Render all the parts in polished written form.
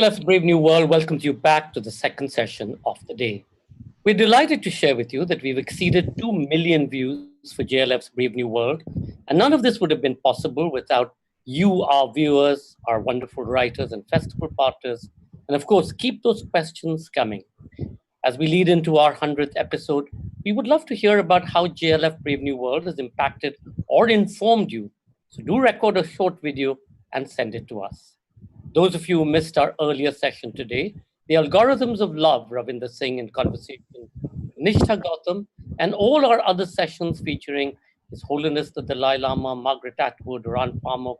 JLF's Brave New World welcomes you back to the second session of the day. We're delighted to share with you that we've exceeded 2 million views for JLF's Brave New World, and none of this would have been possible without you, our viewers, our wonderful writers and festival partners, and of course, keep those questions coming. As we lead into our 100th episode, we would love to hear about how JLF Brave New World has impacted or informed you. So do record a short video and send it to us. Those of you who missed our earlier session today, The Algorithms of Love, Ravinder Singh in conversation with Nishtha Gautam, and all our other sessions featuring His Holiness the Dalai Lama, Margaret Atwood, Ran Pamuk,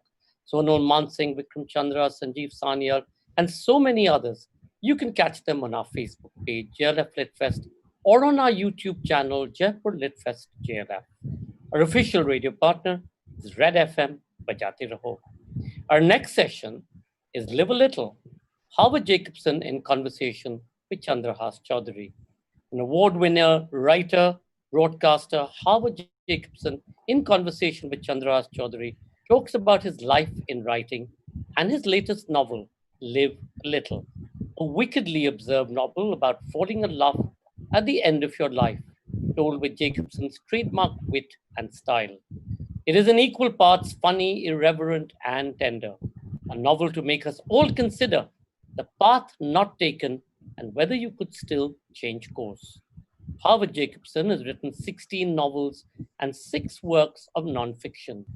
Sonal Mansingh, Vikram Chandra, Sanjeev Sanyal, and so many others. You can catch them on our Facebook page, JLF Litfest, or on our YouTube channel, Jaipur Litfest JLF. Our official radio partner is Red FM, Bajate Raho. Our next session is Live a Little, Howard Jacobson in conversation with Chandrahas Choudhury. An award winner, writer, broadcaster, Howard Jacobson in conversation with Chandrahas Choudhury talks about his life in writing and his latest novel, Live a Little, a wickedly observed novel about falling in love at the end of your life, told with Jacobson's trademark wit and style. It is in equal parts funny, irreverent, and tender, a novel to make us all consider the path not taken and whether you could still change course. Howard Jacobson has written 16 novels and 6 works of nonfiction.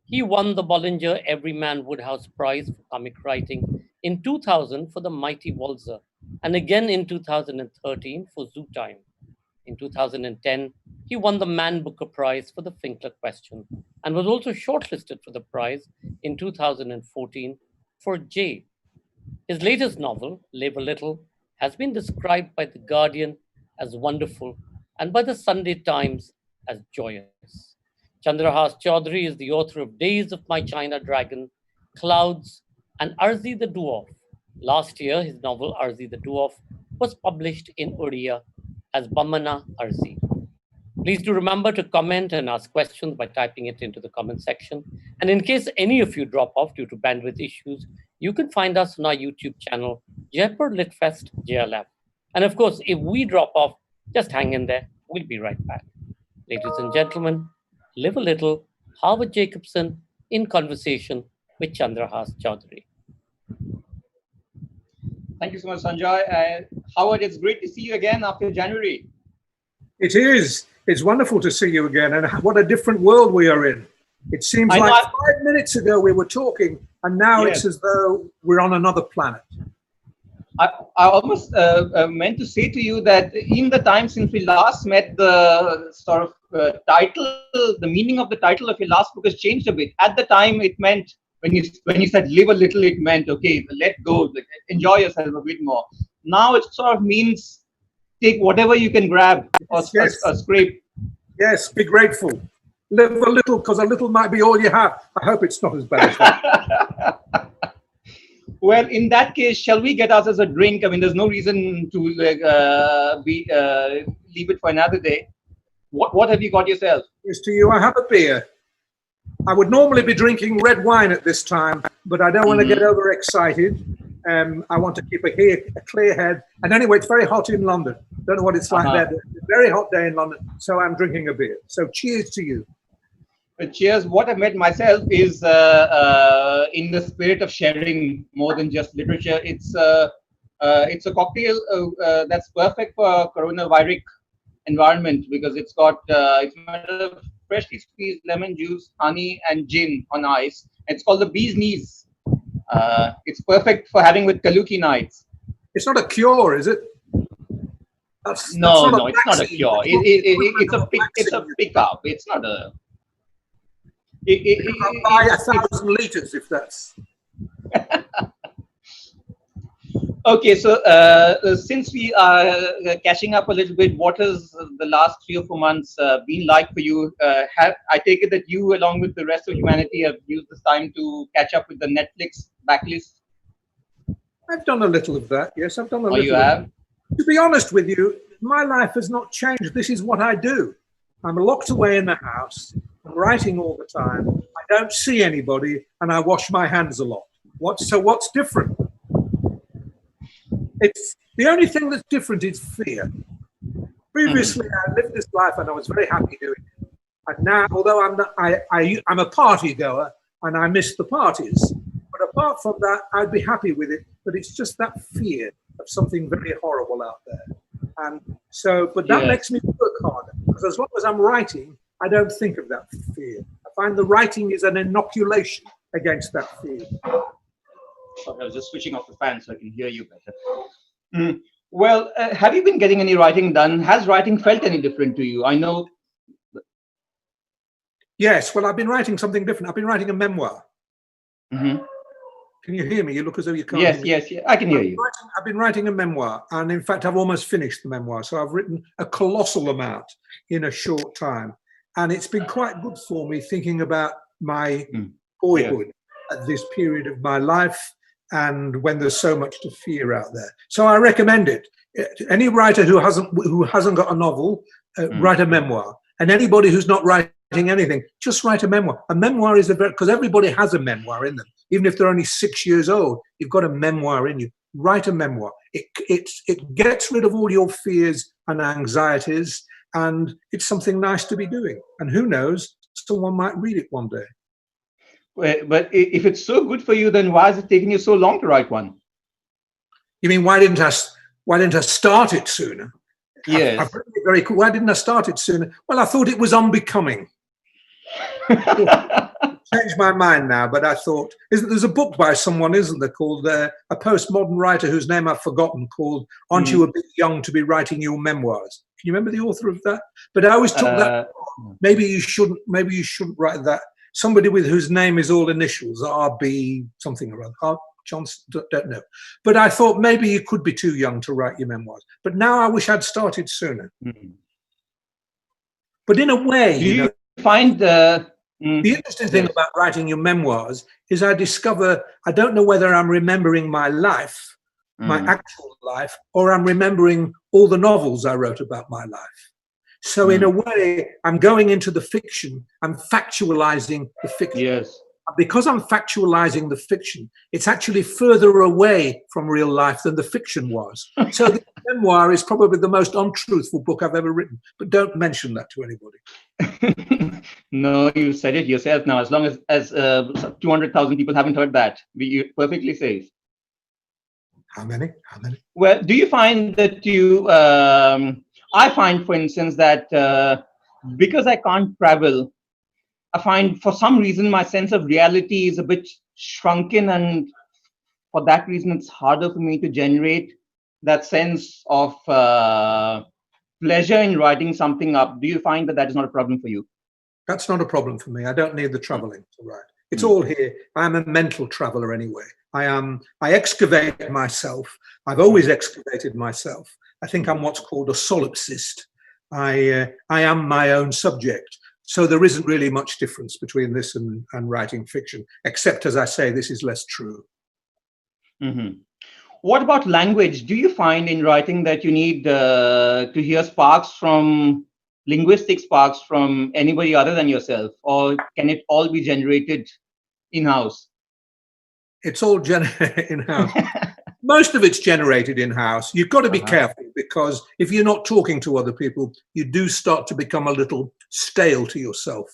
He won the Bollinger Everyman Woodhouse Prize for comic writing in 2000 for The Mighty Walzer, and again in 2013 for Zoo Time. In 2010, he won the Man Booker Prize for The Finkler Question, and was also shortlisted for the prize in 2014 for J. His latest novel, Live a Little, has been described by The Guardian as wonderful and by the Sunday Times as joyous. Chandrahas Choudhury is the author of Days of My China Dragon, Clouds, and Arzi the Dwarf. Last year, his novel Arzi the Dwarf was published in Oriya as Bamana Arzi. Please do remember to comment and ask questions by typing it into the comment section. And in case any of you drop off due to bandwidth issues, you can find us on our YouTube channel, Jaipur Litfest JLF. And of course, if we drop off, just hang in there. We'll be right back. Ladies and gentlemen, Live a Little, Howard Jacobson in conversation with Chandrahas Choudhury. Thank you so much, Sanjay. Howard, it's great to see you again after January. It is. It's wonderful to see you again, and what a different world we are in. It seems like 5 minutes ago we were talking, and now It's as though we're on another planet. I almost meant to say to you that in the time since we last met, the sort of title, the meaning of the title of your last book has changed a bit. At the time, it meant, when you said live a little, it meant, okay, let go, enjoy yourself a bit more. Now it sort of means take whatever you can grab or scrape. Yes, be grateful. Live a little, because a little might be all you have. I hope it's not as bad as that. Well, in that case, shall we get ourselves a drink? I mean, there's no reason to leave it for another day. What have you got yourself? Yes, to you, I have a beer. I would normally be drinking red wine at this time, but I don't want to get overexcited. I want to keep a clear head. And anyway, it's very hot in London. Don't know what it's like there. It's a very hot day in London, so I'm drinking a beer. So cheers to you. Cheers. What I meant myself is in the spirit of sharing more than just literature. It's a cocktail that's perfect for coronavirus environment because it's made of freshly squeezed lemon juice, honey, and gin on ice. It's called the Bee's Knees. It's perfect for having with Kaluki nights. It's not a cure, is it? No, it's not a cure. It's a pickup. It's not a. I'll buy 1,000 liters if that's. Okay, so since we are catching up a little bit, what has the last 3 or 4 months been like for you? I take it that you, along with the rest of humanity, have used this time to catch up with the Netflix backlist? I've done a little of that, yes. I've done a little. You have? To be honest with you, my life has not changed. This is what I do. I'm locked away in the house. I'm writing all the time. I don't see anybody, and I wash my hands a lot. What's different? It's the only thing that's different is fear. Previously, I lived this life and I was very happy doing it. And now, although I'm a party goer and I miss the parties, but apart from that, I'd be happy with it. But it's just that fear of something very horrible out there. And so, but that makes me work harder, because as long as I'm writing, I don't think of that fear. I find the writing is an inoculation against that fear. Okay, I was just switching off the fan so I can hear you better. Well, have you been getting any writing done? Has writing felt any different to you? I know. Yes, well, I've been writing something different. I've been writing a memoir. Can you hear me? You look as though you can't hear me. Yes, I can hear you. I've been writing a memoir, and in fact, I've almost finished the memoir. So I've written a colossal amount in a short time. And it's been quite good for me thinking about my boyhood at this period of my life, and when there's so much to fear out there. So I recommend it. Any writer who hasn't got a novel, write a memoir. And anybody who's not writing anything, just write a memoir. A memoir is because everybody has a memoir in them. Even if they're only 6 years old, you've got a memoir in you. Write a memoir. It gets rid of all your fears and anxieties, and it's something nice to be doing. And who knows, someone might read it one day. But if it's so good for you, then why is it taking you so long to write one? You mean why didn't I start it sooner? Yes. I've written it very cool. Why didn't I start it sooner? Well, I thought it was unbecoming. Changed my mind now, but I thought there's a book by someone, isn't there, called a postmodern writer whose name I've forgotten, called "Aren't You a Bit Young to Be Writing Your Memoirs?" Can you remember the author of that? But I always took that. Maybe you shouldn't write that. Somebody with whose name is all initials, R.B. something or other. Johnson, don't know. But I thought maybe you could be too young to write your memoirs. But now I wish I'd started sooner. But in a way, do you find the interesting thing about writing your memoirs is I discover I don't know whether I'm remembering my life, my actual life, or I'm remembering all the novels I wrote about my life. So in a way, I'm going into the fiction, I'm factualizing the fiction. Yes. Because I'm factualizing the fiction, it's actually further away from real life than the fiction was. So the memoir is probably the most untruthful book I've ever written. But don't mention that to anybody. No, you said it yourself now. As long as 200,000 people haven't heard that, you're perfectly safe. How many? Well, do you find that you... I find, for instance, that because I can't travel, I find for some reason my sense of reality is a bit shrunken, and for that reason it's harder for me to generate that sense of pleasure in writing something up. Do you find that is not a problem for you? That's not a problem for me. I don't need the traveling to write. It's all here. I'm a mental traveler anyway. I excavate myself. I've always excavated myself. I think I'm what's called a solipsist. I am my own subject. So there isn't really much difference between this and writing fiction, except, as I say, this is less true. What about language? Do you find in writing that you need to hear linguistic sparks from anybody other than yourself, or can it all be generated in-house? It's all in-house. Most of it's generated in-house. You've got to be careful, because if you're not talking to other people, you do start to become a little stale to yourself.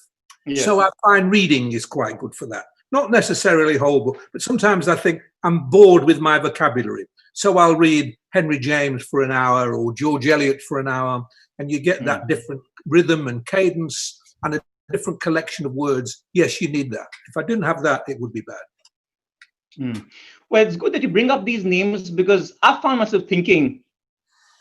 Yes. So I find reading is quite good for that. Not necessarily whole book, but sometimes I think I'm bored with my vocabulary. So I'll read Henry James for an hour or George Eliot for an hour, and you get that different rhythm and cadence and a different collection of words. Yes, you need that. If I didn't have that, it would be bad. Well, it's good that you bring up these names, because I found myself thinking,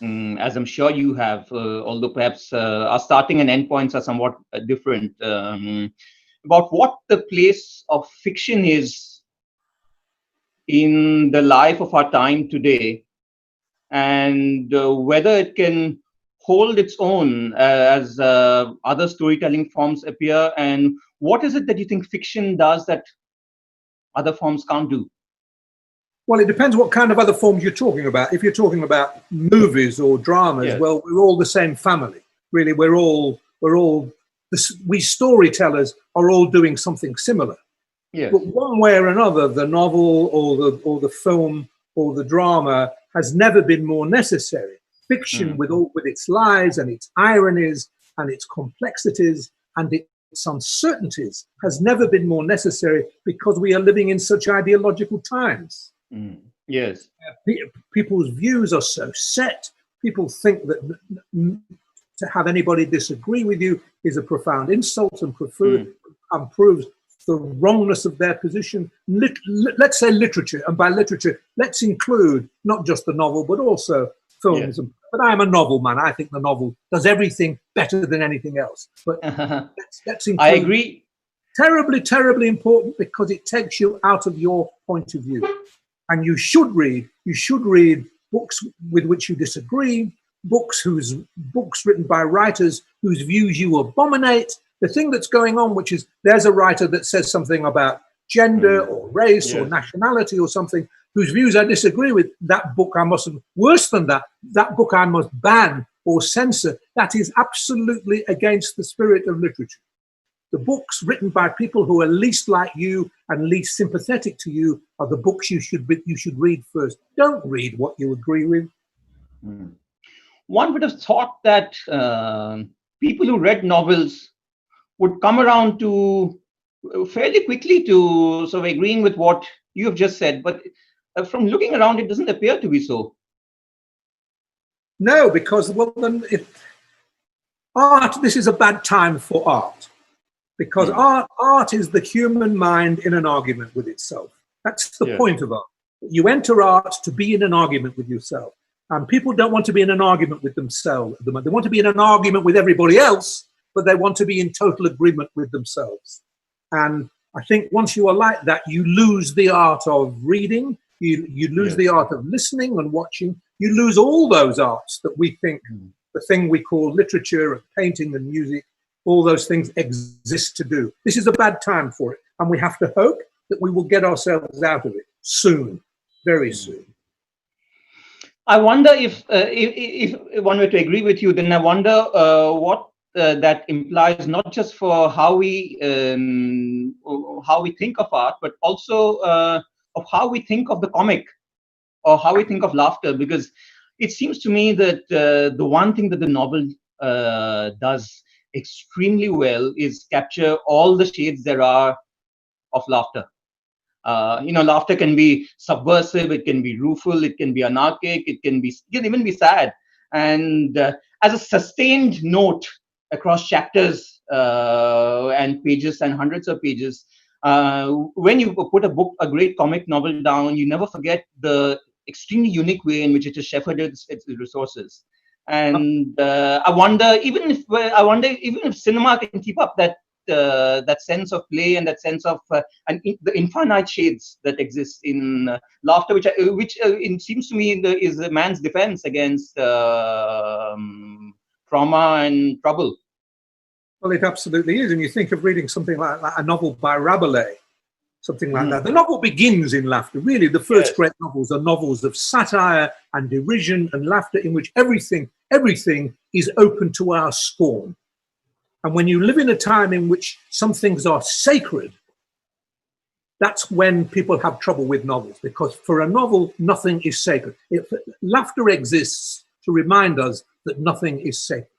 as I'm sure you have, although perhaps our starting and end points are somewhat different, about what the place of fiction is in the life of our time today, and whether it can hold its own as other storytelling forms appear, and what is it that you think fiction does that other forms can't do? Well, it depends what kind of other forms you're talking about. If you're talking about movies or dramas, well, we're all the same family. Really, we storytellers are all doing something similar. But one way or another, the novel or the film or the drama has never been more necessary. Fiction, with its lies and its ironies and its complexities and its uncertainties, has never been more necessary because we are living in such ideological times. Yes. People's views are so set. People think that to have anybody disagree with you is a profound insult and proves the wrongness of their position. Let's say literature, and by literature, let's include not just the novel, but also films. Yeah. But I am a novel man. I think the novel does everything better than anything else. But let's include. I agree. Terribly, terribly important because it takes you out of your point of view. And you should read books with which you disagree, books written by writers whose views you abominate. The thing that's going on, which is there's a writer that says something about gender or race or nationality or something, whose views I disagree with, that book I must, worse than that book I must ban or censor. That is absolutely against the spirit of literature. The books written by people who are least like you and least sympathetic to you are the books you should read first. Don't read what you agree with. One would have thought that people who read novels would come around to fairly quickly to sort of agreeing with what you have just said, but from looking around, it doesn't appear to be so. No, because art. This is a bad time for art. Because art is the human mind in an argument with itself. That's the point of art. You enter art to be in an argument with yourself. And people don't want to be in an argument with themselves. They want to be in an argument with everybody else, but they want to be in total agreement with themselves. And I think once you are like that, you lose the art of reading. You lose the art of listening and watching. You lose all those arts that we think, the thing we call literature and painting and music, all those things exist to do. This is a bad time for it. And we have to hope that we will get ourselves out of it soon, very soon. I wonder if one were to agree with you, then I wonder what that implies, not just for how we think of art, but also of how we think of the comic or how we think of laughter. Because it seems to me that the one thing that the novel does extremely well is capture all the shades there are of laughter. Laughter can be subversive, it can be rueful, it can be anarchic, it can even be sad. And as a sustained note across chapters and pages and hundreds of pages, when you put a great comic novel down, you never forget the extremely unique way in which it has shepherded its resources. And I wonder even if cinema can keep up that sense of play and that sense of the infinite shades that exist in laughter, which it seems to me is a man's defense against trauma and trouble. Well, it absolutely is. And you think of reading something like a novel by Rabelais, something like that. The novel begins in laughter. Really, the first great novels are novels of satire and derision and laughter in which everything is open to our scorn. And when you live in a time in which some things are sacred, that's when people have trouble with novels, because for a novel, nothing is sacred. Laughter exists to remind us that nothing is sacred.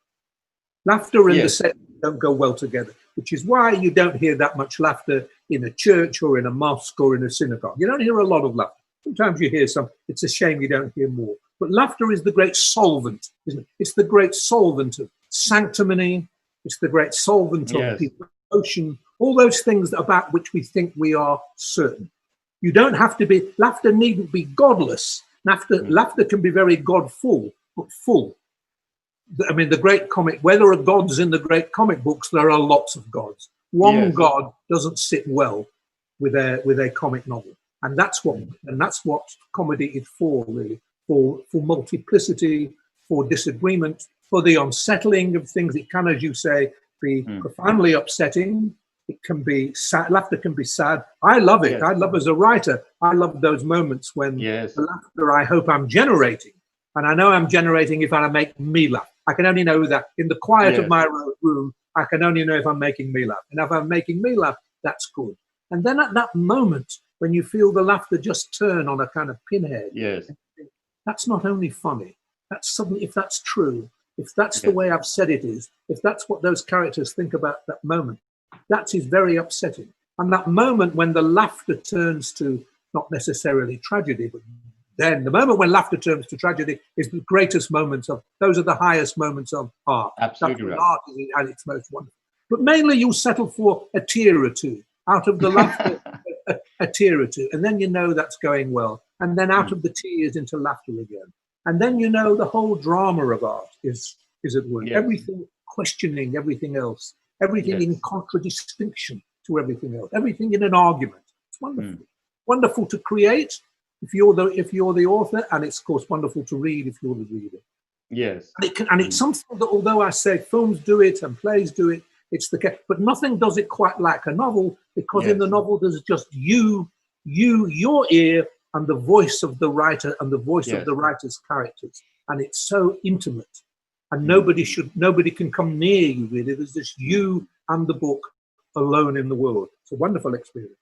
Laughter and the sacred don't go well together, which is why you don't hear that much laughter in a church or in a mosque or in a synagogue. You don't hear a lot of laughter. Sometimes you hear some. It's a shame you don't hear more. But laughter is the great solvent, isn't it? It's the great solvent of sanctimony. It's the great solvent of devotion. All those things about which we think we are certain. You don't have to be. Laughter needn't be godless. Laughter can be very godful, but full. I mean, the great comic. Where there are gods in the great comic books, there are lots of gods. One god doesn't sit well with a comic novel, and that's what comedy is for, really, for multiplicity, for disagreement, for the unsettling of things. It can, as you say, be profoundly upsetting. It can be sad. Laughter can be sad. I love it. I love, as a writer, I love those moments when the laughter I hope I'm generating, and I know I'm generating if I make me laugh. I can only know that in the quiet of my room. I can only know if I'm making me laugh. And if I'm making me laugh, that's good. And then at that moment, when you feel the laughter just turn on a kind of pinhead, that's not only funny, that's suddenly, if that's true, if that's the way I've said it is, if that's what those characters think about that moment, that is very upsetting. And that moment when the laughter turns to not necessarily tragedy, but then the moment when laughter turns to tragedy is the greatest moments of, those are the highest moments of art. Absolutely That's when right. art is at its most wonderful. But mainly you'll settle for a tear or two. Out of the laughter, a tear or two. And then you know that's going well. And then out of the tears into laughter again. And then you know the whole drama of art is at work. Yes. Everything questioning everything else. Everything in contradistinction to everything else. Everything in an argument. It's wonderful. Wonderful to create if you're the author, and it's of course wonderful to read if you're the reader. Yes. And it's something that, although I say films do it and plays do it, it's the case, but nothing does it quite like a novel, because in the novel there's just your ear, and the voice of the writer and the voice of the writer's characters, and it's so intimate, and nobody can come near you really. There's just you and the book alone in the world. It's a wonderful experience.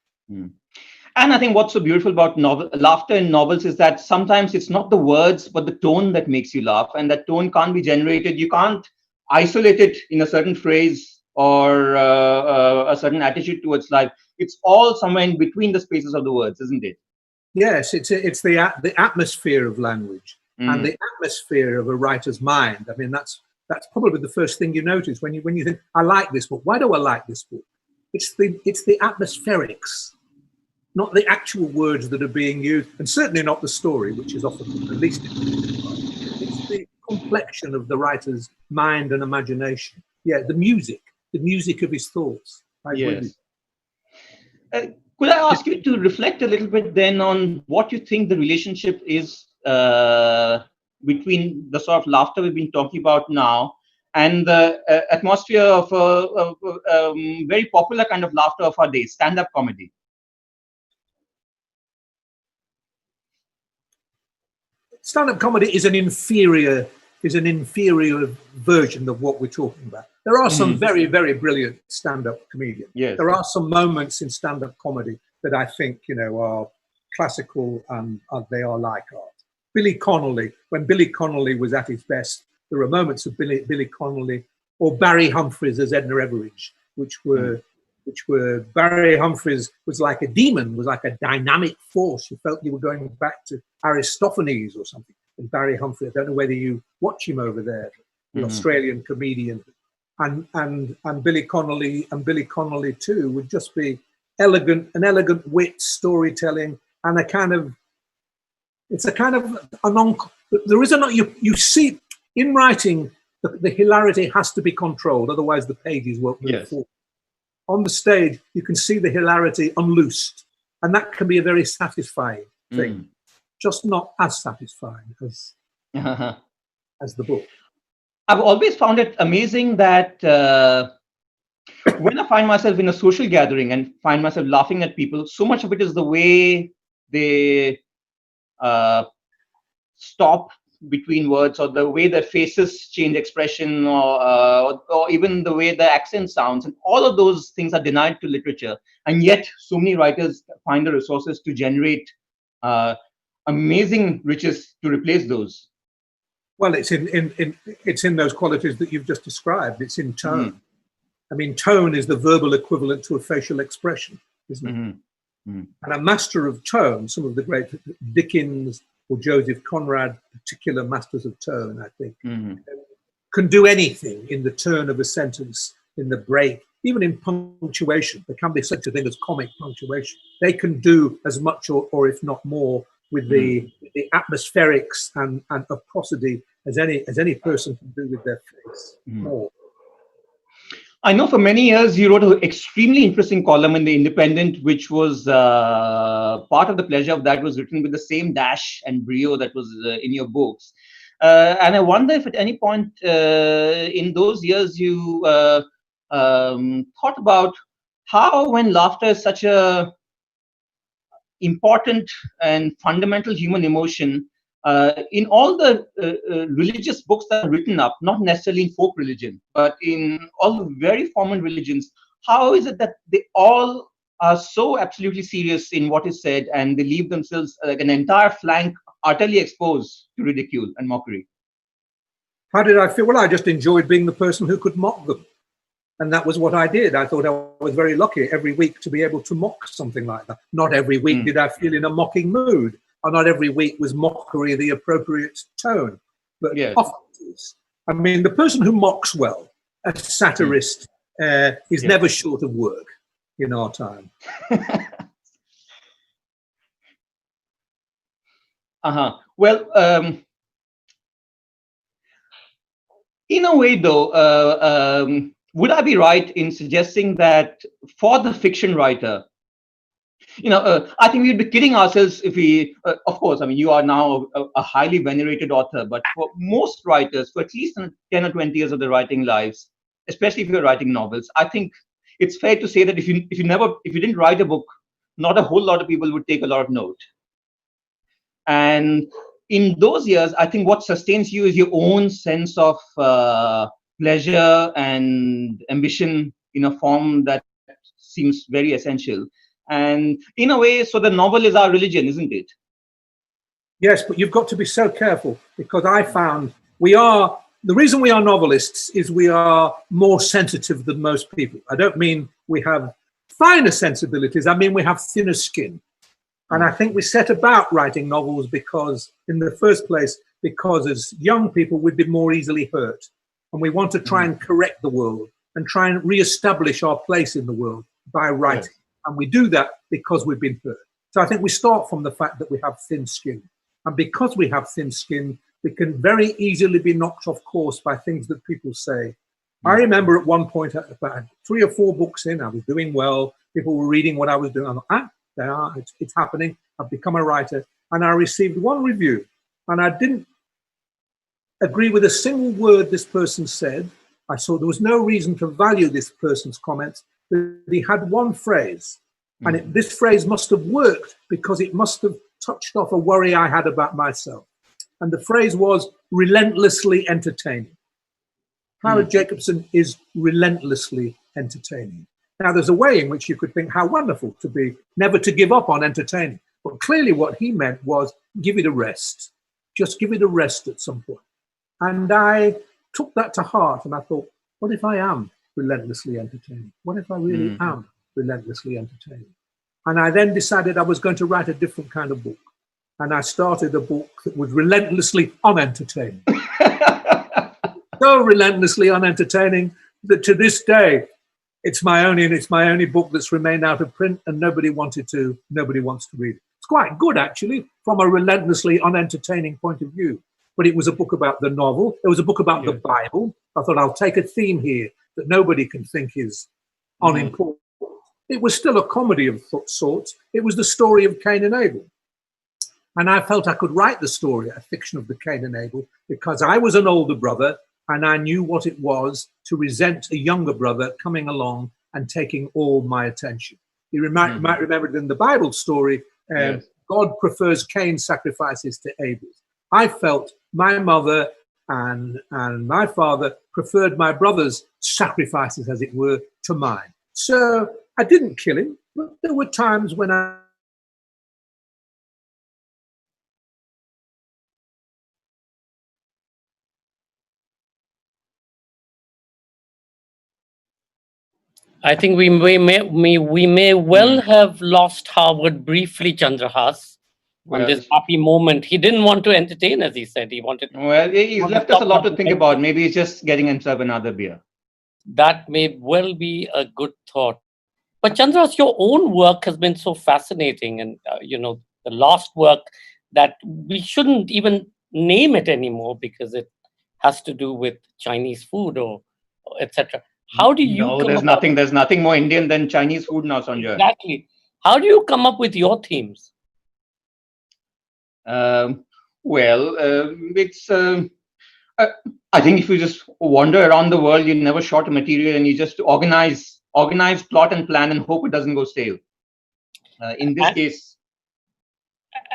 And I think what's so beautiful about laughter in novels is that sometimes it's not the words, but the tone that makes you laugh. And that tone can't be generated. You can't isolate it in a certain phrase or a certain attitude towards life. It's all somewhere in between the spaces of the words, isn't it? Yes, it's the atmosphere of language and the atmosphere of a writer's mind. I mean, that's probably the first thing you notice when you think, I like this book. Why do I like this book? It's the atmospherics, not the actual words that are being used, and certainly not the story, which is often the least important. It's the complexion of the writer's mind and imagination. Yeah, the music of his thoughts. Yes. Could I ask you to reflect a little bit then on what you think the relationship is between the sort of laughter we've been talking about now and the atmosphere of a very popular kind of laughter of our day, stand-up comedy? Stand-up comedy is an inferior version of what we're talking about. There are some very, very brilliant stand-up comedians. Yes. There are some moments in stand-up comedy that I think, are classical and they are like art. Billy Connolly, when Billy Connolly was at his best, there are moments of Billy Connolly or Barry Humphries as Edna Everage, which were Barry Humphries was like a demon, was like a dynamic force. You felt you were going back to Aristophanes or something. And Barry Humphries, I don't know whether you watch him over there, the Australian comedian, and Billy Connolly too would just be an elegant wit, storytelling, and you see in writing the hilarity has to be controlled, otherwise the pages won't move forward. On the stage, you can see the hilarity unloosed, and that can be a very satisfying thing, just not as satisfying as the book. I've always found it amazing that when I find myself in a social gathering and find myself laughing at people, so much of it is the way they stop between words, or the way their faces change expression, or even the way the accent sounds, and all of those things are denied to literature, and yet so many writers find the resources to generate amazing riches to replace those. Well, it's in those qualities that you've just described. It's in tone. I mean, tone is the verbal equivalent to a facial expression, isn't it? And a master of tone, some of the great Dickens or Joseph Conrad, particular masters of tone, I think, can do anything in the turn of a sentence, in the break, even in punctuation. There can be such a thing as comic punctuation. They can do as much or if not more with the atmospherics and of prosody as any person can do with their face. More. I know for many years you wrote an extremely interesting column in The Independent, which was part of the pleasure of that was written with the same dash and brio that was in your books. And I wonder if at any point in those years you thought about how, when laughter is such a important and fundamental human emotion, in all the religious books that are written up, not necessarily in folk religion, but in all the very formal religions, how is it that they all are so absolutely serious in what is said, and they leave themselves like an entire flank utterly exposed to ridicule and mockery? How did I feel? Well, I just enjoyed being the person who could mock them. And that was what I did. I thought I was very lucky every week to be able to mock something like that. Not every week did I feel in a mocking mood, or not every week was mockery the appropriate tone. But often it is. I mean, the person who mocks well, a satirist, is never short of work in our time. Well, in a way, though, would I be right in suggesting that for the fiction writer, I think we'd be kidding ourselves if we, of course, I mean, you are now a highly venerated author, but for most writers, for at least 10 or 20 years of their writing lives, especially if you're writing novels, I think it's fair to say that if you didn't write a book, not a whole lot of people would take a lot of note. And in those years, I think what sustains you is your own sense of pleasure and ambition in a form that seems very essential. And in a way, so the novel is our religion, isn't it? Yes, but you've got to be so careful, because I found the reason we are novelists is we are more sensitive than most people. I don't mean we have finer sensibilities, I mean we have thinner skin. And I think we set about writing novels because, in the first place, because as young people, we'd be more easily hurt. And we want to try and correct the world and try and reestablish our place in the world by writing. Yes. And we do that because we've been hurt. So I think we start from the fact that we have thin skin. And because we have thin skin, we can very easily be knocked off course by things that people say. I remember at one point, about 3 or 4 books in, I was doing well. People were reading what I was doing. I thought, there are, it's happening. I've become a writer. And I received one review. And I didn't agree with a single word this person said. I saw there was no reason to value this person's comments. But he had one phrase. And this phrase must have worked because it must have touched off a worry I had about myself. And the phrase was relentlessly entertaining. Howard Jacobson is relentlessly entertaining. Now, there's a way in which you could think how wonderful to be, never to give up on entertaining. But clearly what he meant was give it a rest. Just give it a rest at some point. And I took that to heart and I thought, what if I am relentlessly entertaining? What if I really am relentlessly entertaining? And I then decided I was going to write a different kind of book. And I started a book that was relentlessly unentertaining. So relentlessly unentertaining that to this day, it's my only book that's remained out of print, and nobody wants to read it. It's quite good, actually, from a relentlessly unentertaining point of view. But it was a book about the novel. It was a book about the Bible. I thought I'll take a theme here that nobody can think is unimportant. It was still a comedy of sorts. It was the story of Cain and Abel. And I felt I could write the story, a fiction of the Cain and Abel, because I was an older brother and I knew what it was to resent a younger brother coming along and taking all my attention. You might remember it in the Bible story, God prefers Cain's sacrifices to Abel's. I felt my mother and my father preferred my brother's sacrifices, as it were, to mine. So I didn't kill him, but there were times when I think we may well have lost Howard briefly, Chandrahas, on this happy moment. He didn't want to entertain, as he said. He wanted. Well, he's left us a lot to think about. Maybe he's just getting himself another beer. That may well be a good thought. But Chandrahas, your own work has been so fascinating, and the last work that we shouldn't even name it anymore because it has to do with Chinese food or etc. How do you? No, there's nothing more Indian than Chinese food now, Sanjay. Exactly. How do you come up with your themes? It's. I think if you just wander around the world, you're never short of material, and you just organize, plot, and plan, and hope it doesn't go stale. In this case.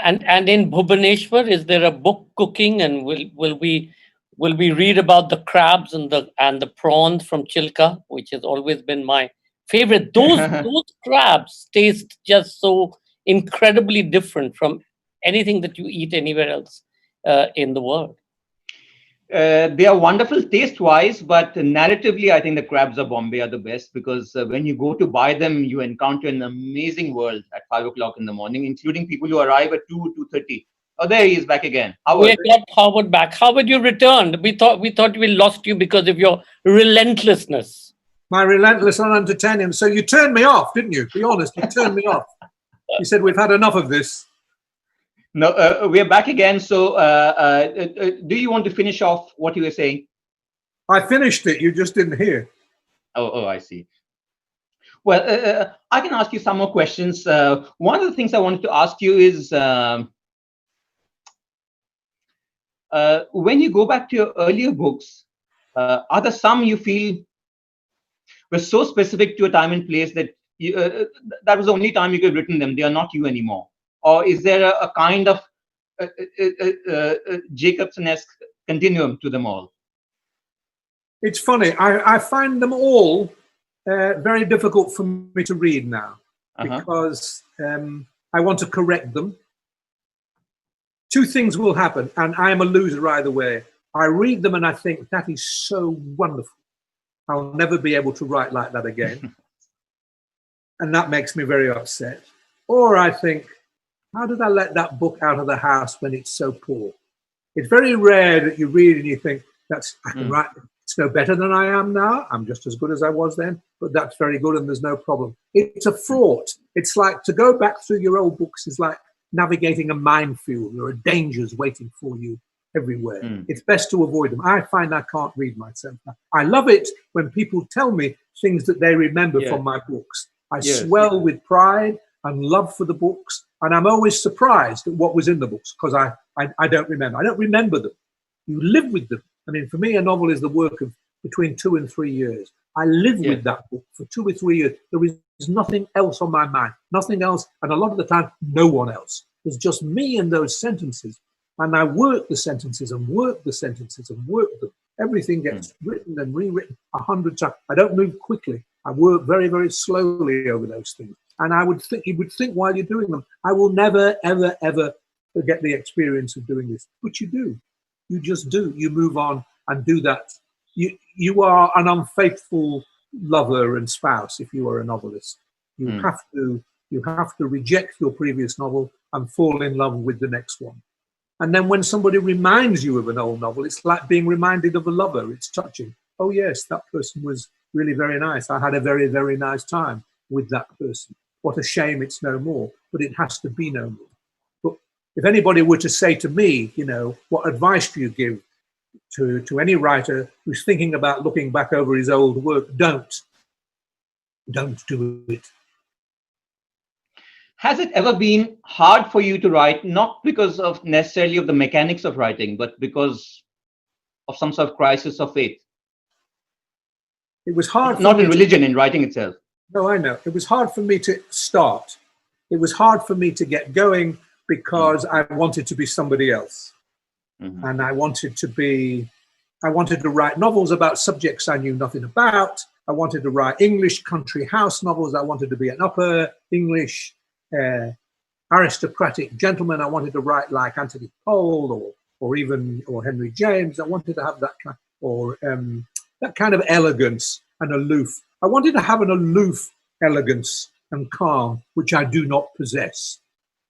And in Bhubaneswar, is there a book cooking, and will we read about the crabs and the prawns from Chilka, which has always been my favorite. Those crabs taste just so incredibly different from anything that you eat anywhere else in the world. They are wonderful taste-wise, but narratively, I think the crabs of Bombay are the best, because when you go to buy them, you encounter an amazing world at 5 o'clock in the morning, including people who arrive at 2:30. Oh, there he is back again. We got Howard back. Howard, you returned. We thought we lost you because of your relentlessness. My relentless unentertaining. So you turned me off, didn't you? Be honest, you turned me off. You said we've had enough of this. No, we're back again. So do you want to finish off what you were saying? I finished it. You just didn't hear. Oh, I see. Well, I can ask you some more questions. One of the things I wanted to ask you is, when you go back to your earlier books, are there some you feel were so specific to a time and place that that was the only time you could have written them? They are not you anymore. Or is there a kind of Jacobson-esque continuum to them all? It's funny. I find them all very difficult for me to read now, because I want to correct them. Two things will happen, and I am a loser either way. I read them and I think, that is so wonderful. I'll never be able to write like that again. And that makes me very upset. Or I think, how did I let that book out of the house when it's so poor? It's very rare that you read and you think, I can write. It's no better than I am now. I'm just as good as I was then, but that's very good and there's no problem. It's a fraught. It's like, to go back through your old books is like navigating a minefield. There are dangers waiting for you everywhere. It's best to avoid them. I find I can't read myself. I love it when people tell me things that they remember from my books. I swell with pride and love for the books, and I'm always surprised at what was in the books, because I don't remember. I don't remember them. You live with them. I mean, for me, a novel is the work of between 2 and 3 years. I live with that book for 2 or 3 years. There is nothing else on my mind, nothing else, and a lot of the time, no one else. It's just me and those sentences. And I work the sentences and work the sentences and work them. Everything gets written and rewritten 100 times. I don't move quickly. I work very, very slowly over those things. And you would think while you're doing them, I will never, ever, ever forget the experience of doing this. But you do. You just do. You move on and do that. You are an unfaithful lover and spouse if you are a novelist. You have to reject your previous novel and fall in love with the next one. And then when somebody reminds you of an old novel, it's like being reminded of a lover. It's touching. Oh, yes, that person was really very nice. I had a very, very nice time with that person. What a shame it's no more, but it has to be no more. But if anybody were to say to me, what advice do you give to any writer who's thinking about looking back over his old work? Don't do it. Has it ever been hard for you to write, not because of necessarily of the mechanics of writing, but because of some sort of crisis of faith? It was hard. Not in religion, in writing itself. No, I know. It was hard for me to start. It was hard for me to get going because I wanted to be somebody else. And I wanted to write novels about subjects I knew nothing about. I wanted to write English country house novels. I wanted to be an upper English aristocratic gentleman. I wanted to write like Anthony Cole or Henry James. I wanted to have that kind of elegance and aloof. I wanted to have an aloof elegance and calm, which I do not possess.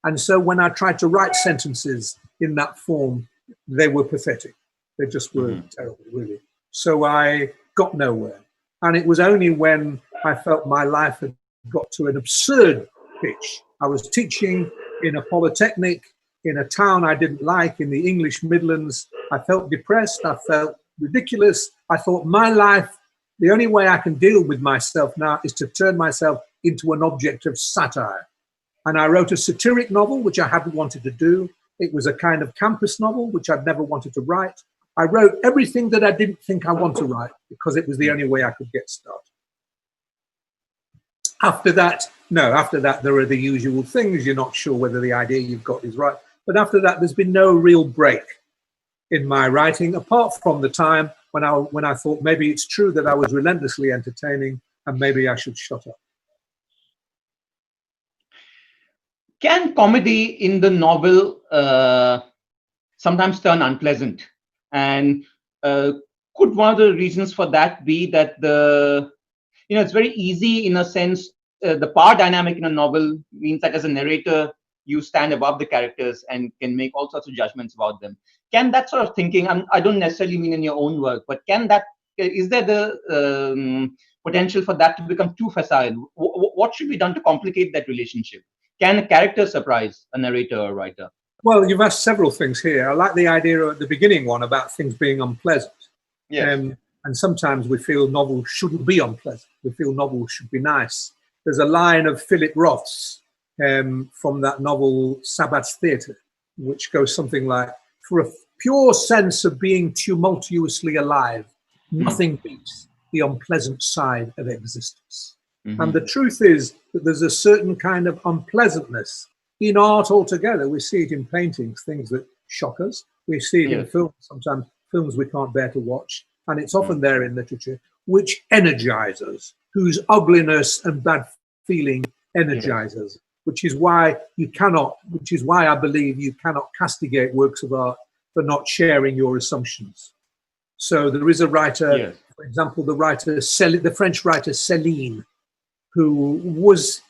And so when I tried to write sentences in that form, they were pathetic. They just were terrible, really. So I got nowhere. And it was only when I felt my life had got to an absurd pitch. I was teaching in a polytechnic in a town I didn't like, in the English Midlands. I felt depressed. I felt ridiculous. I thought my life, the only way I can deal with myself now is to turn myself into an object of satire. And I wrote a satiric novel, which I hadn't wanted to do. It was a kind of campus novel, which I'd never wanted to write. I wrote everything that I didn't think I want to write because it was the only way I could get started. After that, there are the usual things. You're not sure whether the idea you've got is right. But after that, there's been no real break in my writing, apart from the time when I thought maybe it's true that I was relentlessly entertaining and maybe I should shut up. Can comedy in the novel sometimes turn unpleasant? And could one of the reasons for that be that it's very easy in a sense, the power dynamic in a novel means that as a narrator, you stand above the characters and can make all sorts of judgments about them. Can that sort of thinking, I don't necessarily mean in your own work, but is there the potential for that to become too facile? What should be done to complicate that relationship? Can a character surprise a narrator or writer? Well, you've asked several things here. I like the idea at the beginning one about things being unpleasant. Yes. And sometimes we feel novels shouldn't be unpleasant. We feel novels should be nice. There's a line of Philip Roth's from that novel Sabbath's Theatre, which goes something like, "For a pure sense of being tumultuously alive, nothing beats the unpleasant side of existence." Mm-hmm. And the truth is that there's a certain kind of unpleasantness in art altogether. We see it in paintings, things that shock us. We see it in films, sometimes films we can't bear to watch. And it's often there in literature, which energize us, whose ugliness and bad feeling energize us, which is why I believe you cannot castigate works of art for not sharing your assumptions. So there is a writer, for example, the French writer Céline, who was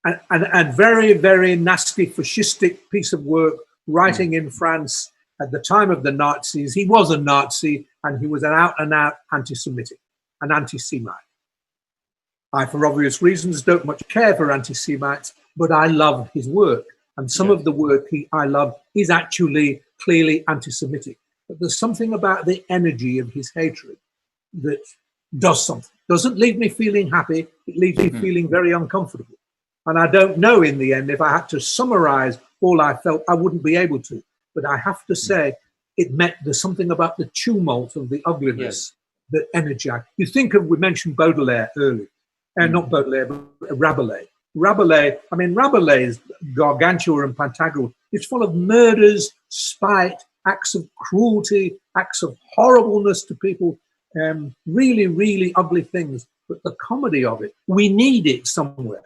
a very, very nasty fascistic piece of work, writing in France at the time of the Nazis. He was a Nazi, and he was an out-and-out anti-Semitic, an anti-Semite. I, for obvious reasons, don't much care for anti-Semites, but I love his work. And some of the work I love is actually clearly anti-Semitic. But there's something about the energy of his hatred that does something. Doesn't leave me feeling happy. It leaves me feeling very uncomfortable. And I don't know in the end, if I had to summarize all I felt, I wouldn't be able to. But I have to say, there's something about the tumult of the ugliness that energized. You think of, we mentioned Baudelaire earlier. Not Baudelaire, but Rabelais. Rabelais' Gargantua and Pantagruel is full of murders, spite, acts of cruelty, acts of horribleness to people, really, really ugly things. But the comedy of it, we need it somewhere.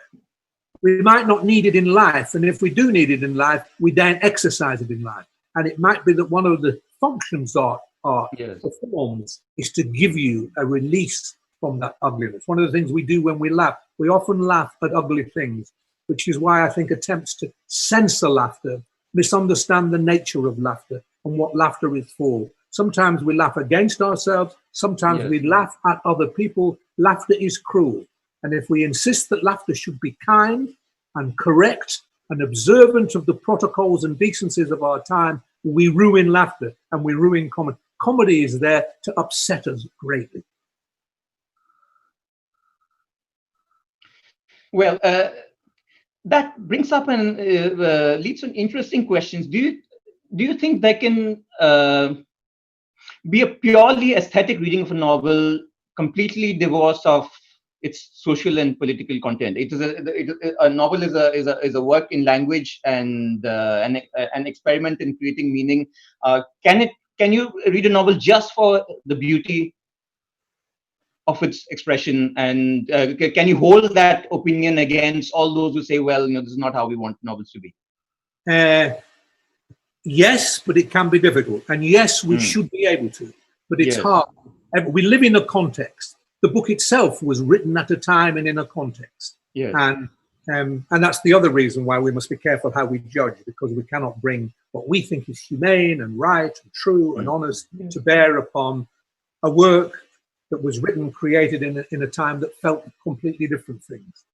We might not need it in life, and if we do need it in life, we then exercise it in life. And it might be that one of the functions art performs is to give you a release from that ugliness. One of the things we do when we laugh, we often laugh at ugly things, which is why I think attempts to censor laughter misunderstand the nature of laughter and what laughter is for. Sometimes we laugh against ourselves, sometimes we laugh at other people. Laughter is cruel. And if we insist that laughter should be kind and correct and observant of the protocols and decencies of our time, we ruin laughter and we ruin comedy. Comedy is there to upset us greatly. Well, that brings up and leads to interesting questions. Do you think there can be a purely aesthetic reading of a novel, completely divorced of its social and political content? A novel is a work in language and an experiment in creating meaning. Can you read a novel just for the beauty of its expression, and can you hold that opinion against all those who say, well, this is not how we want novels to be? Yes, but it can be difficult, and yes, we should be able to, but it's hard. We live in a context. The book itself was written at a time and in a context, and that's the other reason why we must be careful how we judge, because we cannot bring what we think is humane and right and true and honest to bear upon a work that was written, created in a time that felt completely different things.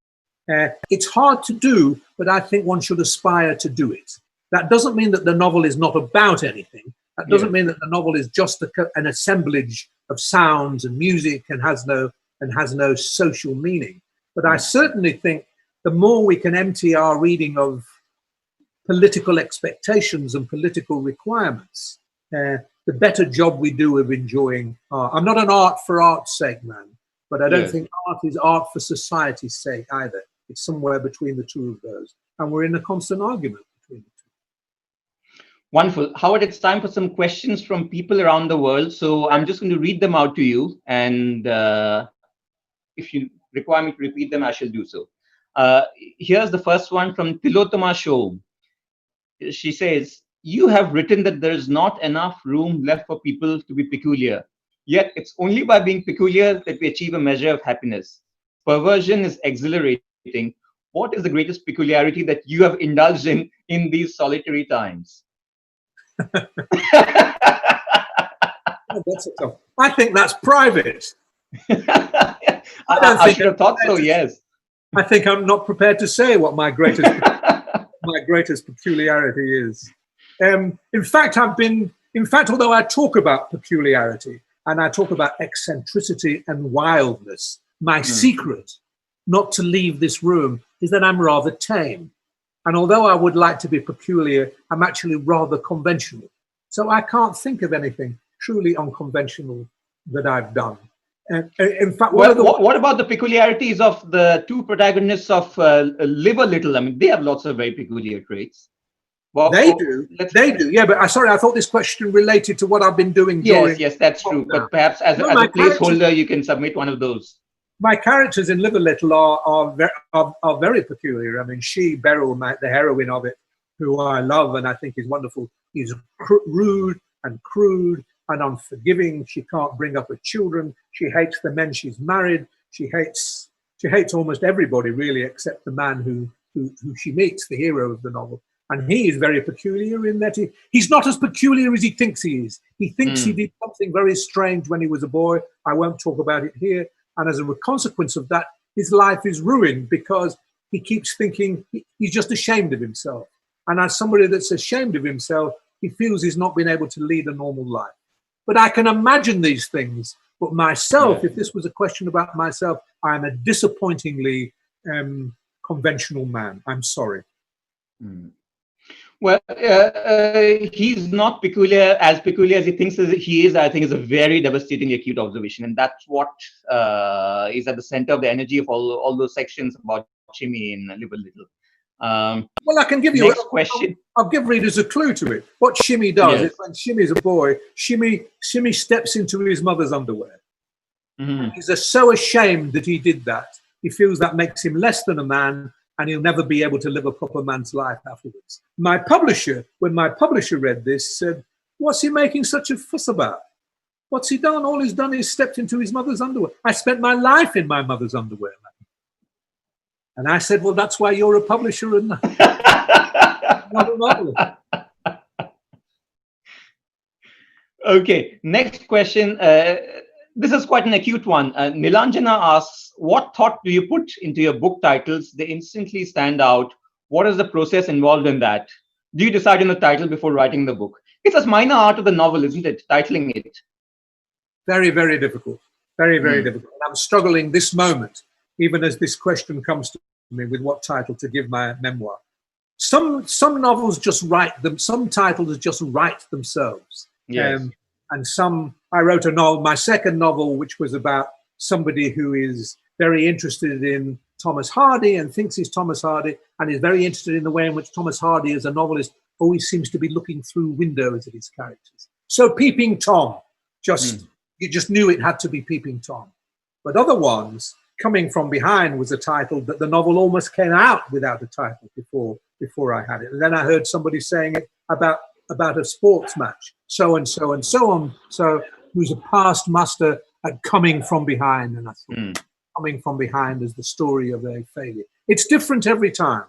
It's hard to do, but I think one should aspire to do it. That doesn't mean that the novel is not about anything. That doesn't mean that the novel is just an assemblage of sounds and music and has no social meaning. But I certainly think the more we can empty our reading of political expectations and political requirements, the better job we do of enjoying art. I'm not an art for art's sake man, but I don't think art is art for society's sake either. It's somewhere between the two of those. And we're in a constant argument between the two. Wonderful. Howard, it's time for some questions from people around the world. So I'm just going to read them out to you. And if you require me to repeat them, I shall do so. Here's the first one from Tilotama Show. She says, "You have written that there is not enough room left for people to be peculiar. Yet it's only by being peculiar that we achieve a measure of happiness. Perversion is exhilarating. What is the greatest peculiarity that you have indulged in these solitary times?" Oh, that's a tough. I think that's private. I should have thought so, yes. I think I'm not prepared to say what my greatest peculiarity is. In fact, although I talk about peculiarity and I talk about eccentricity and wildness, my secret not to leave this room is that I'm rather tame. And although I would like to be peculiar, I'm actually rather conventional. So I can't think of anything truly unconventional that I've done. And in fact, what about the peculiarities of the two protagonists of Live a Little? I mean, they have lots of very peculiar traits. Well, they do. Yeah, but sorry, I thought this question related to what I've been doing. Yes, that's true. But perhaps as a placeholder, you can submit one of those. My characters in Live a Little are very peculiar. I mean, Beryl, the heroine of it, who I love and I think is wonderful, is rude and crude and unforgiving. She can't bring up her children. She hates the men she's married. She hates almost everybody really, except the man who she meets, the hero of the novel. And he is very peculiar in that he's not as peculiar as he thinks he is. He thinks he did something very strange when he was a boy. I won't talk about it here. And as a consequence of that, his life is ruined because he keeps thinking he's just ashamed of himself. And as somebody that's ashamed of himself, he feels he's not been able to lead a normal life. But I can imagine these things. But myself, if this was a question about myself, I'm a disappointingly conventional man. I'm sorry. Well, he's not peculiar as he thinks he is. I think is a very devastatingly acute observation, and that's what is at the center of the energy of all those sections about Shimmy in Live a Little. Well, I can give you next question. I'll give readers a clue to it. What Shimmy does is when Shimmy's a boy, Shimmy steps into his mother's underwear. He's so ashamed that he did that. He feels that makes him less than a man, and he'll never be able to live a proper man's life afterwards. When my publisher read this, said, "What's he making such a fuss about? What's he done? All he's done is stepped into his mother's underwear. I spent my life in my mother's underwear." And I said, "Well, that's why you're a publisher and not a novelist." Okay, next question. This is quite an acute one. Nilanjana asks, "What thought do you put into your book titles? They instantly stand out. What is the process involved in that? Do you decide on the title before writing the book?" It's a minor art of the novel, isn't it? Titling it. Very, very difficult. Very, very difficult. And I'm struggling this moment, even as this question comes to me, with what title to give my memoir. Some novels just write them. Some titles just write themselves. Yes. And I wrote a novel, my second novel, which was about somebody who is very interested in Thomas Hardy and thinks he's Thomas Hardy and is very interested in the way in which Thomas Hardy as a novelist always seems to be looking through windows at his characters. So Peeping Tom, you just knew it had to be Peeping Tom. But other ones, Coming From Behind was a title that the novel almost came out without a title before I had it. And then I heard somebody saying it about a sports match, so and so and so on. So who's a past master at coming from behind. And I thought, Coming From Behind is the story of a failure. It's different every time,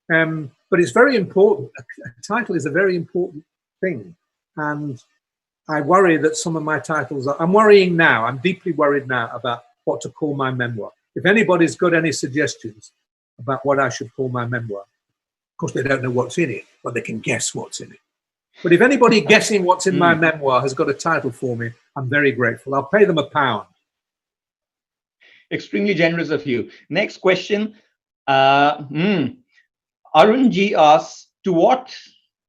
but it's very important. A title is a very important thing. And I worry that some of my titles I'm worrying now. I'm deeply worried now about what to call my memoir. If anybody's got any suggestions about what I should call my memoir, of course they don't know what's in it, but they can guess what's in it. But if anybody guessing what's in my memoir has got a title for me, I'm very grateful. I'll pay them £1. Extremely generous of you. Next question. Arun G asks, "To what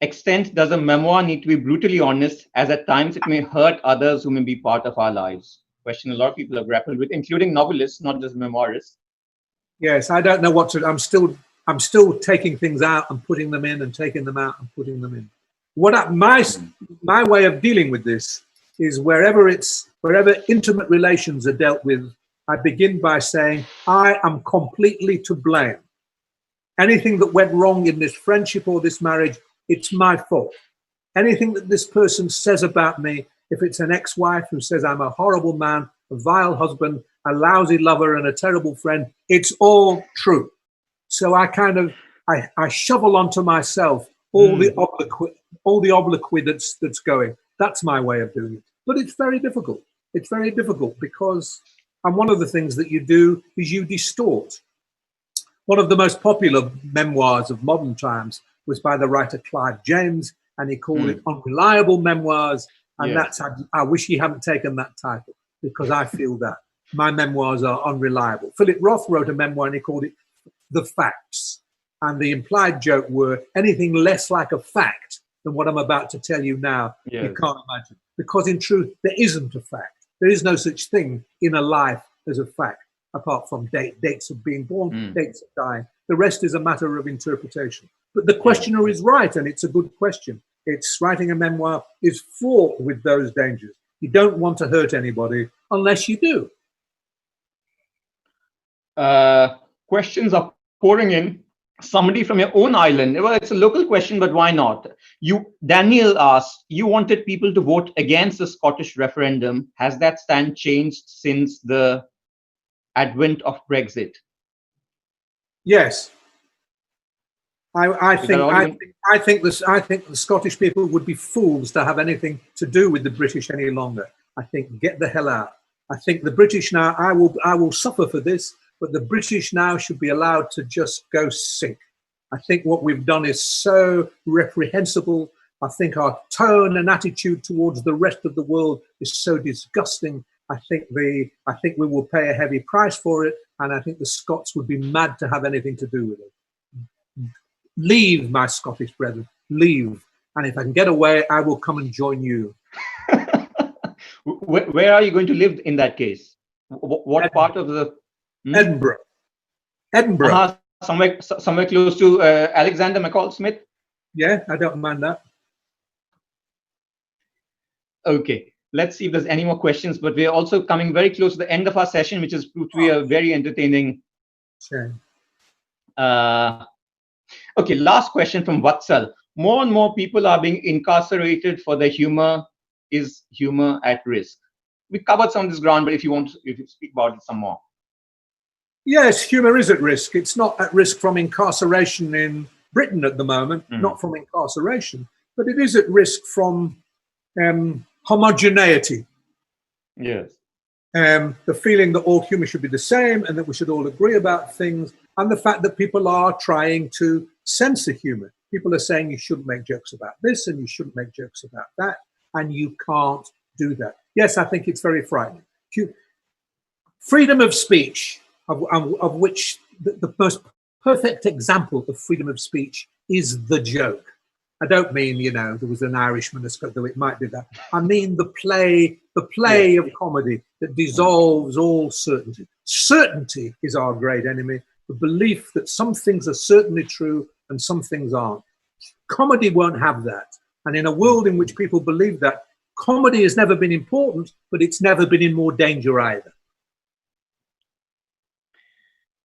extent does a memoir need to be brutally honest, as at times it may hurt others who may be part of our lives?" Question a lot of people have grappled with, including novelists, not just memoirists. Yes, I don't know what to. I'm still taking things out and putting them in, and taking them out and putting them in. My way of dealing with this is wherever intimate relations are dealt with, I begin by saying I am completely to blame. Anything that went wrong in this friendship or this marriage, it's my fault. Anything that this person says about me, if it's an ex-wife who says I'm a horrible man, a vile husband, a lousy lover, and a terrible friend, it's all true. So I kind of, I shovel onto myself all the obloquy that's going. That's my way of doing it. But it's very difficult. It's very difficult because, and one of the things that you do is you distort. One of the most popular memoirs of modern times was by the writer Clive James, and he called it Unreliable Memoirs. And that's, I wish he hadn't taken that title, because I feel that my memoirs are unreliable. Philip Roth wrote a memoir and he called it The Facts. And the implied joke were anything less like a fact than what I'm about to tell you now, you can't imagine. Because in truth, there isn't a fact. There is no such thing in a life as a fact, apart from dates of being born, dates of dying. The rest is a matter of interpretation. But the questioner is right, and it's a good question. It's writing a memoir is fraught with those dangers. You don't want to hurt anybody unless you do. Questions are pouring in. Somebody from your own island. Well, it's a local question, but why not? Daniel asked, you wanted people to vote against the Scottish referendum. Has that stand changed since the advent of Brexit? Yes. I think the Scottish people would be fools to have anything to do with the British any longer. I think get the hell out. I think the British now, I will suffer for this, but the British now should be allowed to just go sink. I think what we've done is so reprehensible. I think our tone and attitude towards the rest of the world is so disgusting. I think we will pay a heavy price for it, and I think the Scots would be mad to have anything to do with it. Leave, my Scottish brethren, leave. And if I can get away, I will come and join you. Where are you going to live in that case? What part of the... Edinburgh. Somewhere close to Alexander McCall Smith? Yeah, I don't mind that. Okay, let's see if there's any more questions, but we're also coming very close to the end of our session, which has proved to be a very entertaining... Sure. Okay, last question from Vatsal. More and more people are being incarcerated for their humor. Is humor at risk? We covered some of this ground, but if you speak about it some more. Yes, humor is at risk. It's not at risk from incarceration in Britain at the moment, not from incarceration, but it is at risk from homogeneity. Yes. The feeling that all humor should be the same and that we should all agree about things, and the fact that people are trying to censor humor. People are saying you shouldn't make jokes about this and you shouldn't make jokes about that, and you can't do that. Yes, I think it's very frightening. Freedom of speech, of which the most perfect example of freedom of speech is the joke. I don't mean, there was an Irishman, though it might be that. I mean the play of comedy that dissolves all certainty. Certainty is our great enemy. The belief that some things are certainly true and some things aren't. Comedy won't have that. And in a world in which people believe that, comedy has never been important, but it's never been in more danger either.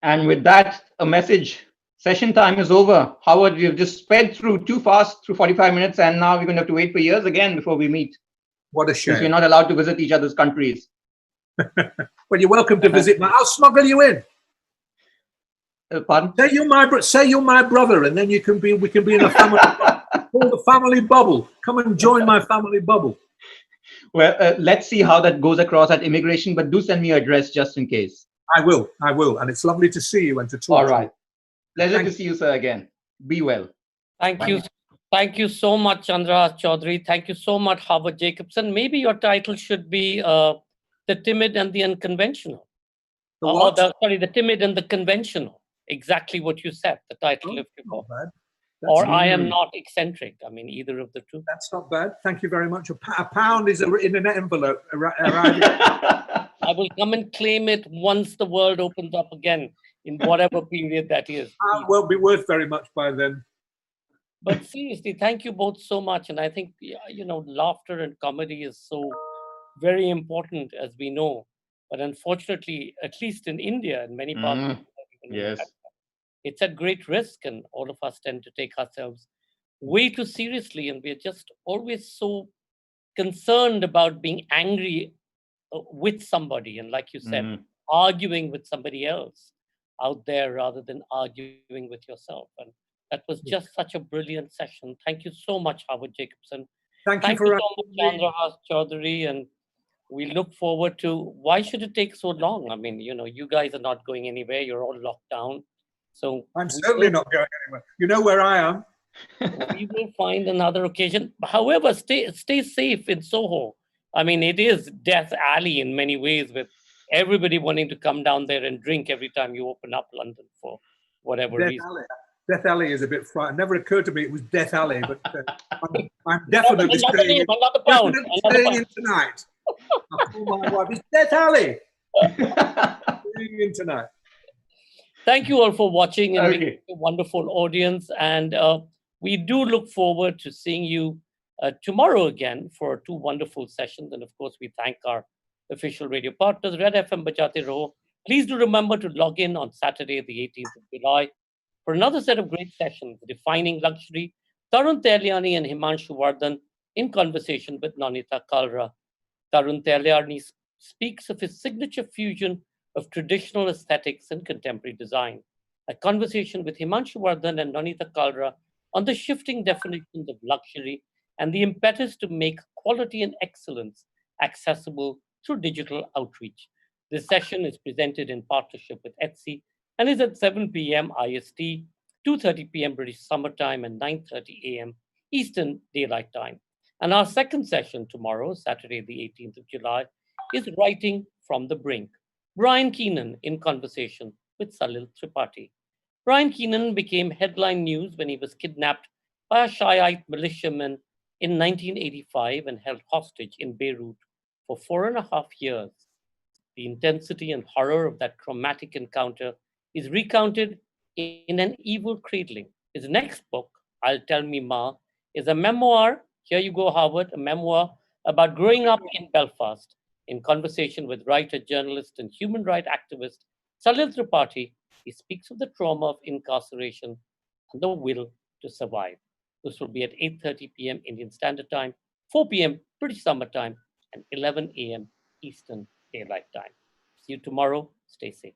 And with that, a message. Session time is over. Howard, we have just sped through too fast through 45 minutes, and now we're going to have to wait for years again before we meet. What a shame. Since we're not allowed to visit each other's countries. Well, you're welcome to visit. I'll smuggle you in. Pardon? Say you're my brother, and then we can be in a family called the family bubble. Come and join my family bubble. Well, let's see how that goes across at immigration, but do send me your address just in case. I will, and it's lovely to see you and to talk. All right. Pleasure to see you, sir, again. Be well. Thank you. Thank you so much, Chandrahas Choudhury. Thank you so much, Howard Jacobson. Maybe your title should be The Timid and the Unconventional. The Timid and the Conventional. Exactly what you said, the title, if you go. Or I Am Not Eccentric. I mean, either of the two. That's not bad. Thank you very much. A pound is in an envelope. I will come and claim it once the world opens up again, in whatever period that is. It won't be worth very much by then. But seriously, thank you both so much. And I think, laughter and comedy is so very important, as we know. But unfortunately, at least in India and many parts of the world, yes. It's at great risk, and all of us tend to take ourselves way too seriously, and we're just always so concerned about being angry with somebody, and like you said, arguing with somebody else out there rather than arguing with yourself. And that was just such a brilliant session. Thank you so much, Howard Jacobson. Thank you Thank for you so much, Chandrahas Choudhury, and we look forward to, why should it take so long? I mean, you guys are not going anywhere. You're all locked down. So I'm certainly not going anywhere. You know where I am. we will find another occasion. However, stay safe in Soho. I mean, it is death alley in many ways, with everybody wanting to come down there and drink every time you open up London for whatever reason. Death Alley is a bit frightening. It never occurred to me it was Death Alley, but I'm definitely staying in tonight. I told my wife, it's Death Alley. Staying in tonight. Thank you all for watching, and being a wonderful audience. And we do look forward to seeing you tomorrow again for 2 wonderful sessions. And of course, we thank our official radio partners, Red FM Bajate Raho. Please do remember to log in on Saturday, the 18th of July, for another set of great sessions, Defining Luxury, Tarun Telyani and Himanshu Vardhan in conversation with Nonita Kalra. Tarun Telyani speaks of his signature fusion of traditional aesthetics and contemporary design. A conversation with Himanshu Vardhan and Nonita Kalra on the shifting definitions of luxury and the impetus to make quality and excellence accessible through digital outreach. This session is presented in partnership with Etsy and is at 7 p.m. IST, 2:30 p.m. British Summer Time, and 9:30 a.m. Eastern Daylight Time. And our second session tomorrow, Saturday, the 18th of July, is Writing from the Brink. Brian Keenan in conversation with Salil Tripathi. Brian Keenan became headline news when he was kidnapped by a Shiite militiaman in 1985 and held hostage in Beirut for 4.5 years. The intensity and horror of that traumatic encounter is recounted in An Evil Cradling. His next book, I'll Tell Me Ma, is a memoir. Here you go, Howard, a memoir about growing up in Belfast. In conversation with writer, journalist, and human rights activist Salil Tripathi, he speaks of the trauma of incarceration and the will to survive. This will be at 8:30 p.m. Indian Standard Time, 4 p.m. British Summer Time, and 11 a.m. Eastern Daylight Time. See you tomorrow. Stay safe.